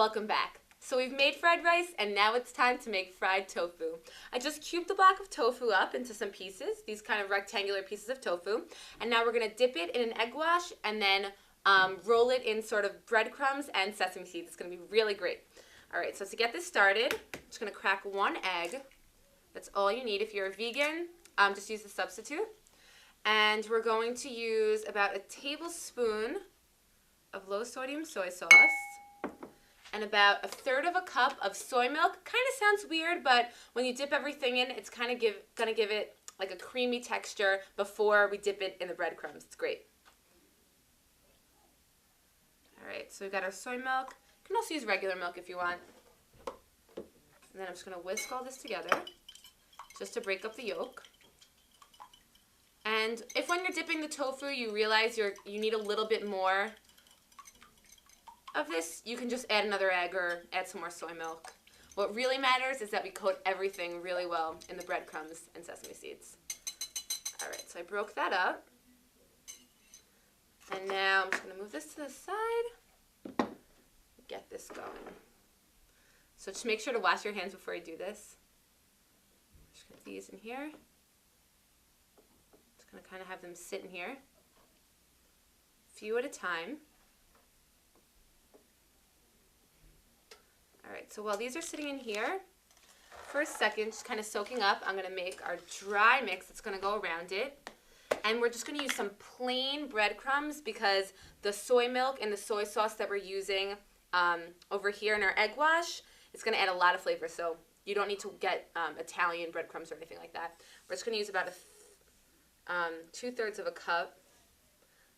Welcome back. So we've made fried rice and now it's time to make fried tofu. I just cubed the block of tofu up into some pieces, these kind of rectangular pieces of tofu, and now we're going to dip it in an egg wash and then roll it in sort of breadcrumbs and sesame seeds. It's going to be really great. Alright, so to get this started, I'm just going to crack one egg. That's all you need. If you're a vegan, just use the substitute. And we're going to use about a tablespoon of low sodium soy sauce and about 1/3 cup of soy milk. Kind of sounds weird, but when you dip everything in, it's kind of gonna give it like a creamy texture before we dip it in the breadcrumbs. It's great. Alright, so we've got our soy milk. You can also use regular milk if you want. And then I'm just going to whisk all this together just to break up the yolk. And if when you're dipping the tofu you realize you need a little bit more of this, you can just add another egg or add some more soy milk. What really matters is that we coat everything really well in the breadcrumbs and sesame seeds. Alright, so I broke that up. And now I'm just going to move this to the side. Get this going. So just make sure to wash your hands before you do this. Just get these in here. Just going to kind of have them sit in here. A few at a time. Alright, so while these are sitting in here, for a second, just kind of soaking up, I'm going to make our dry mix that's going to go around it. And we're just going to use some plain breadcrumbs because the soy milk and the soy sauce that we're using over here in our egg wash is going to add a lot of flavor. So you don't need to get Italian breadcrumbs or anything like that. We're just going to use about 2/3 cup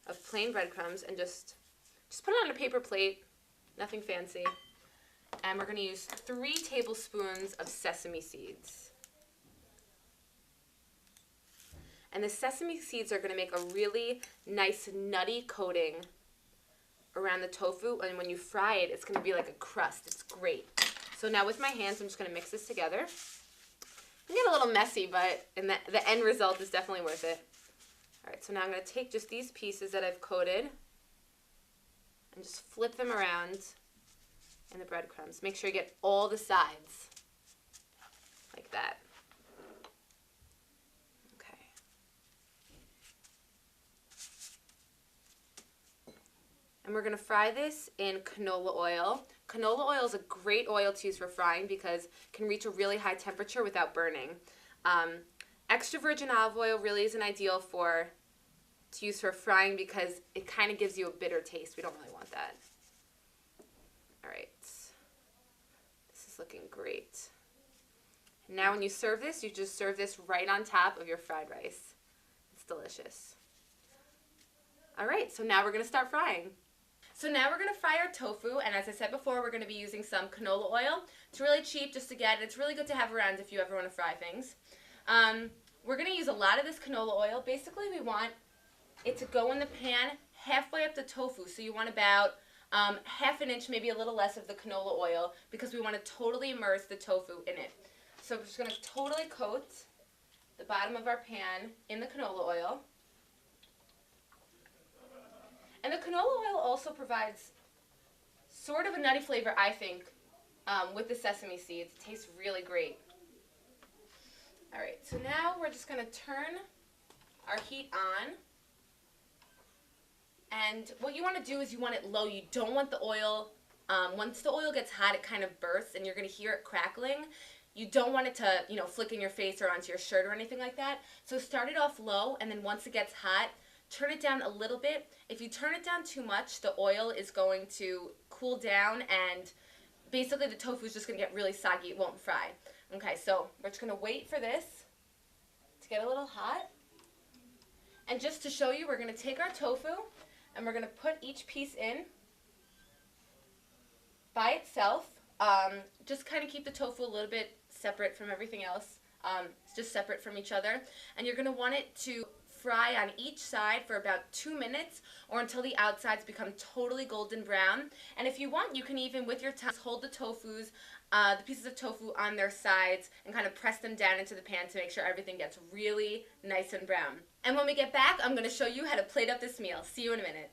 of plain breadcrumbs and just put it on a paper plate, nothing fancy. And we're going to use 3 tablespoons of sesame seeds. And the sesame seeds are going to make a really nice nutty coating around the tofu. And when you fry it, it's going to be like a crust. It's great. So now with my hands, I'm just going to mix this together. It can get a little messy, but the end result is definitely worth it. Alright, so now I'm going to take just these pieces that I've coated and just flip them around in the breadcrumbs. Make sure you get all the sides like that. And we're going to fry this in canola oil. Canola oil is a great oil to use for frying because it can reach a really high temperature without burning. Extra virgin olive oil really isn't ideal to use for frying because it kind of gives you a bitter taste. We don't really want that. Alright, this is looking great. Now when you serve this, you just serve this right on top of your fried rice. It's delicious. Alright, so now we're going to start frying. So now we're going to fry our tofu, and as I said before, we're going to be using some canola oil. It's really cheap just to get, and it's really good to have around if you ever want to fry things. We're going to use a lot of this canola oil. Basically, we want it to go in the pan halfway up the tofu, so you want about 1/2 inch, maybe a little less of the canola oil, because we want to totally immerse the tofu in it. So we're just going to totally coat the bottom of our pan in the canola oil. And the canola oil also provides sort of a nutty flavor, I think, with the sesame seeds. It tastes really great. Alright, so now we're just going to turn our heat on. And what you want to do is you want it low. You don't want the oil, once the oil gets hot, it kind of bursts and you're going to hear it crackling. You don't want it to, flick in your face or onto your shirt or anything like that. So start it off low, and then once it gets hot, turn it down a little bit. If you turn it down too much, the oil is going to cool down and basically the tofu is just going to get really soggy. It won't fry. Okay, so we're just going to wait for this to get a little hot. And just to show you, we're going to take our tofu and we're going to put each piece in by itself. Just kind of keep the tofu a little bit separate from everything else. It's just separate from each other. And you're going to want it to fry on each side for about 2 minutes or until the outsides become totally golden brown. And if you want, you can even with your tongue hold the pieces of tofu on their sides and kind of press them down into the pan to make sure everything gets really nice and brown. And when we get back, I'm going to show you how to plate up this meal. See you in a minute.